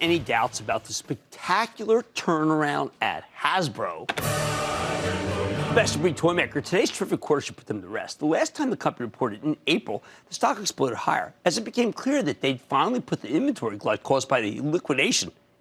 any doubts about the spectacular turnaround at Hasbro, best-of-breed toy maker. Today's terrific quarter should put them to rest. The last time the company reported in April, the stock exploded higher as it became clear that they'd finally put the inventory glut caused by the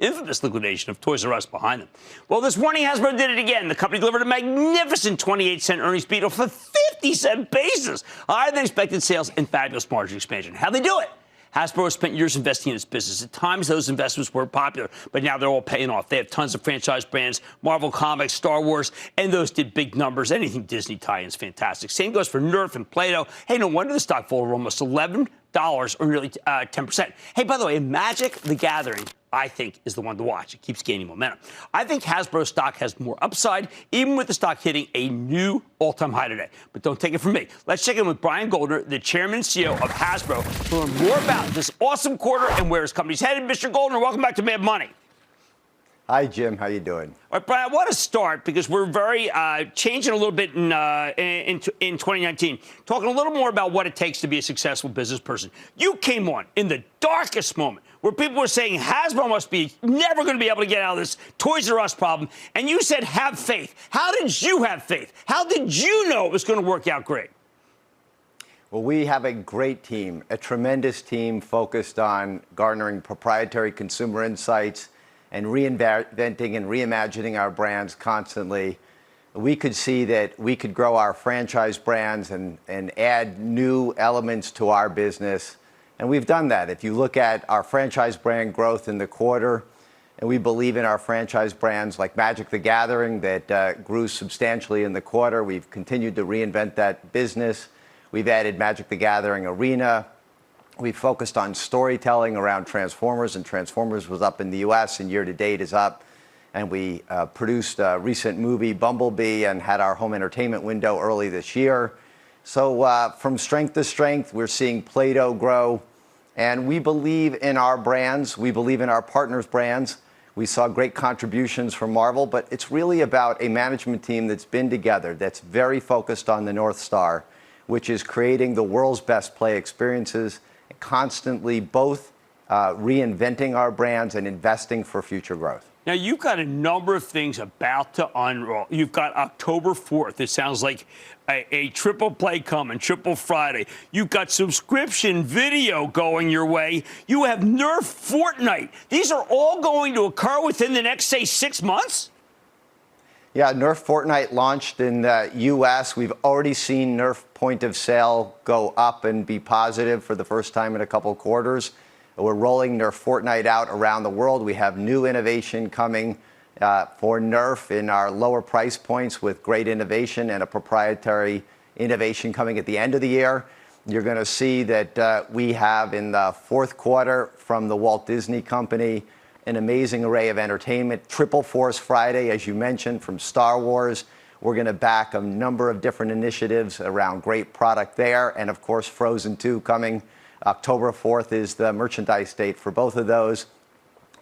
infamous liquidation of Toys R Us behind them. Well, this morning, Hasbro did it again. The company delivered a magnificent 28-cent earnings beat off a 50-cent basis, higher than expected sales and fabulous margin expansion. How'd they do it? Hasbro has spent years investing in its business. At times, those investments were popular, but now they're all paying off. They have tons of franchise brands, Marvel Comics, Star Wars, and those did big numbers. Anything Disney tie-ins, fantastic. Same goes for Nerf and Play-Doh. Hey, no wonder the stock folded almost $11 or nearly 10%. Hey, by the way, Magic the Gathering, I think, is the one to watch. It keeps gaining momentum. I think Hasbro stock has more upside, even with the stock hitting a new all-time high today. But don't take it from me. Let's check in with Brian Goldner, the chairman and CEO of Hasbro, to learn more about this awesome quarter and where his company's headed. Mr. Goldner, welcome back to Mad Money. Hi, Jim. How you doing? All right, Brian, I want to start because we're very changing a little bit in 2019, talking a little more about what it takes to be a successful business person. You came on in the darkest moment where people were saying Hasbro must be never going to be able to get out of this Toys R Us problem, and you said have faith. How did you have faith? How did you know it was going to work out great? Well, we have a great team, a tremendous team focused on garnering proprietary consumer insights and reinventing and reimagining our brands constantly. We could see that we could grow our franchise brands and add new elements to our business. And we've done that. If you look at our franchise brand growth in the quarter, and we believe in our franchise brands like Magic the Gathering that grew substantially in the quarter. We've continued to reinvent that business. We've added Magic the Gathering Arena. We focused on storytelling around Transformers, and Transformers was up in the U.S. and year-to-date is up. And we produced a recent movie, Bumblebee, and had our home entertainment window early this year. So from strength to strength, we're seeing Play-Doh grow. And we believe in our brands. We believe in our partners' brands. We saw great contributions from Marvel, but it's really about a management team that's been together, that's very focused on the North Star, which is creating the world's best play experiences, constantly both reinventing our brands and investing for future growth. Now, you've got a number of things about to unroll. You've got October 4th. It sounds like a triple play coming, Triple Friday. You've got subscription video going your way. You have Nerf Fortnite. These are all going to occur within the next, say, 6 months? Yeah, Nerf Fortnite launched in the U.S. We've already seen Nerf point of sale go up and be positive for the first time in a couple quarters. We're rolling Nerf Fortnite out around the world. We have new innovation coming for Nerf in our lower price points with great innovation and a proprietary innovation coming at the end of the year. You're going to see that we have in the fourth quarter from the Walt Disney Company an amazing array of entertainment. Triple Force Friday, as you mentioned, from Star Wars. We're going to back a number of different initiatives around great product there. And, of course, Frozen 2 coming. October 4th is the merchandise date for both of those.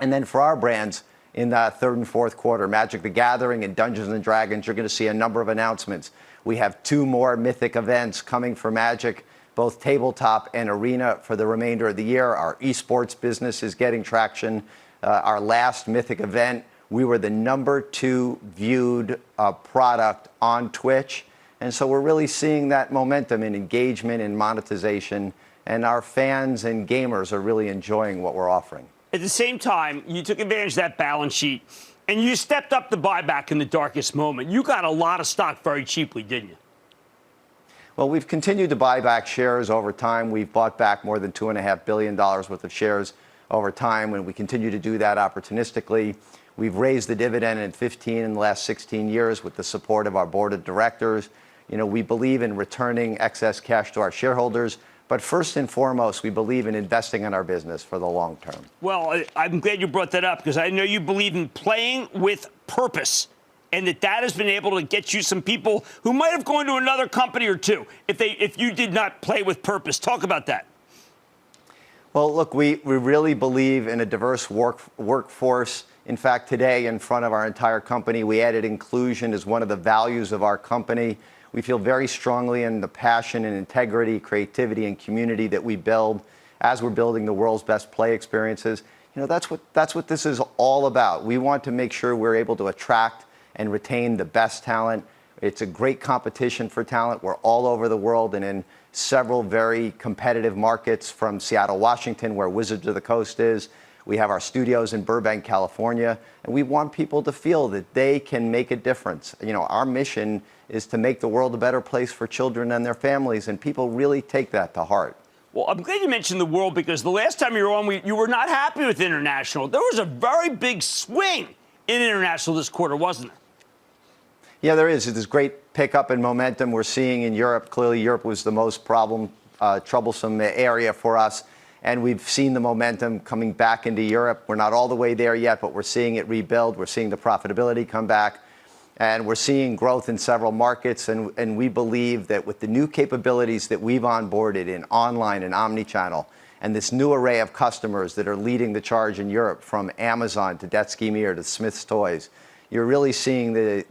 And then for our brands in the third and fourth quarter, Magic the Gathering and Dungeons & Dragons, you're going to see a number of announcements. We have 2 more Mythic events coming for Magic, both tabletop and arena for the remainder of the year. Our esports business is getting traction. Our last Mythic event, we were the #2 viewed product on Twitch. And so we're really seeing that momentum in engagement and monetization. And our fans and gamers are really enjoying what we're offering. At the same time, you took advantage of that balance sheet, and you stepped up the buyback in the darkest moment. You got a lot of stock very cheaply, didn't you? Well, we've continued to buy back shares over time. We've bought back more than $2.5 billion worth of shares over time, and we continue to do that opportunistically. We've raised the dividend in 15 in the last 16 years with the support of our board of directors. You know, we believe in returning excess cash to our shareholders. But first and foremost, we believe in investing in our business for the long term. Well, I'm glad you brought that up because I know you believe in playing with purpose and that has been able to get you some people who might have gone to another company or two if you did not play with purpose. Talk about that. Well, look, we really believe in a diverse workforce. In fact, today, in front of our entire company, we added inclusion as one of the values of our company. We feel very strongly in the passion and integrity, creativity, and community that we build as we're building the world's best play experiences. That's what this is all about. We want to make sure we're able to attract and retain the best talent. It's a great competition for talent. We're all over the world and in several very competitive markets, from Seattle, Washington, where Wizards of the Coast is. We have our studios in Burbank, California, and we want people to feel that they can make a difference. Our mission is to make the world a better place for children and their families, and people really take that to heart. Well, I'm glad you mentioned the world, because the last time you were on, you were not happy with international. There was a very big swing in international this quarter, wasn't there? Yeah, there is. There's great pickup and momentum we're seeing in Europe. Clearly, Europe was the most troublesome area for us. And we've seen the momentum coming back into Europe. We're not all the way there yet, but we're seeing it rebuild. We're seeing the profitability come back. And we're seeing growth in several markets. And we believe that with the new capabilities that we've onboarded in online and omnichannel, and this new array of customers that are leading the charge in Europe, from Amazon to Detsky Mir to Smith's Toys, you're really seeing the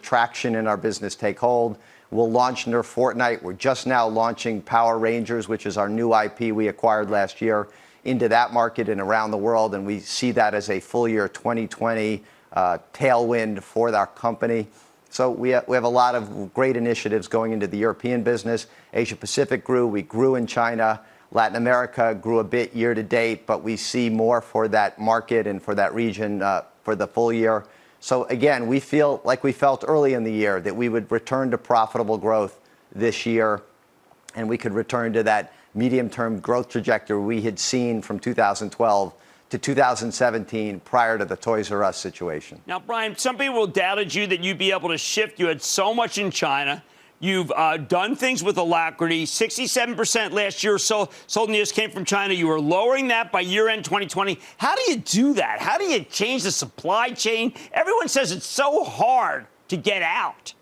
traction in our business take hold. We'll launch Nerf Fortnite. We're just now launching Power Rangers, which is our new IP we acquired last year, into that market and around the world. And we see that as a full year 2020 tailwind for our company. So we have a lot of great initiatives going into the European business. Asia Pacific grew. We grew in China. Latin America grew a bit year to date, but we see more for that market and for that region for the full year. So again, we feel like we felt early in the year that we would return to profitable growth this year, and we could return to that medium-term growth trajectory we had seen from 2012 to 2017 prior to the Toys R Us situation. Now, Brian, some people doubted you that you'd be able to shift. You had so much in China. You've done things with alacrity. 67% last year sold in the U.S. came from China. You were lowering that by year-end 2020. How do you do that? How do you change the supply chain? Everyone says it's so hard to get out.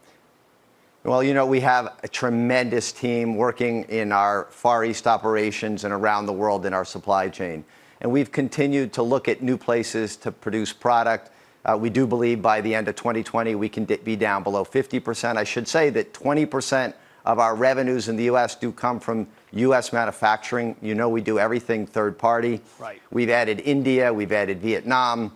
Well, we have a tremendous team working in our Far East operations and around the world in our supply chain. And we've continued to look at new places to produce product. We do believe by the end of 2020, we can be down below 50%. I should say that 20% of our revenues in the U.S. do come from U.S. manufacturing. We do everything third party. Right. We've added India, we've added Vietnam,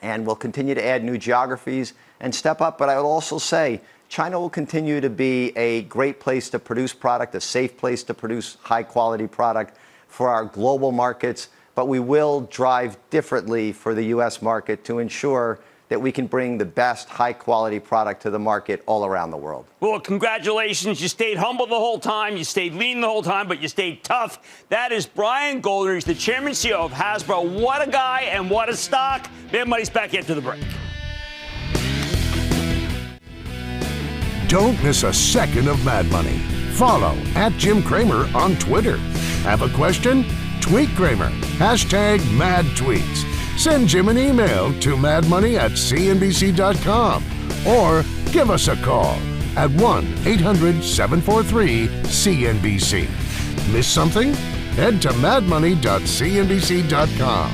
and we'll continue to add new geographies and step up. But I will also say China will continue to be a great place to produce product, a safe place to produce high quality product for our global markets. But we will drive differently for the U.S. market to ensure that we can bring the best high-quality product to the market all around the world. Well, congratulations. You stayed humble the whole time. You stayed lean the whole time, but you stayed tough. That is Brian Goldner. He's the chairman and CEO of Hasbro. What a guy and what a stock. Mad Money's back after the break. Don't miss a second of Mad Money. Follow @Jim Cramer on Twitter. Have a question? Tweet Cramer. #MadTweets. Send Jim an email to madmoney@cnbc.com or give us a call at 1-800-743-CNBC. Miss something? Head to madmoney.cnbc.com.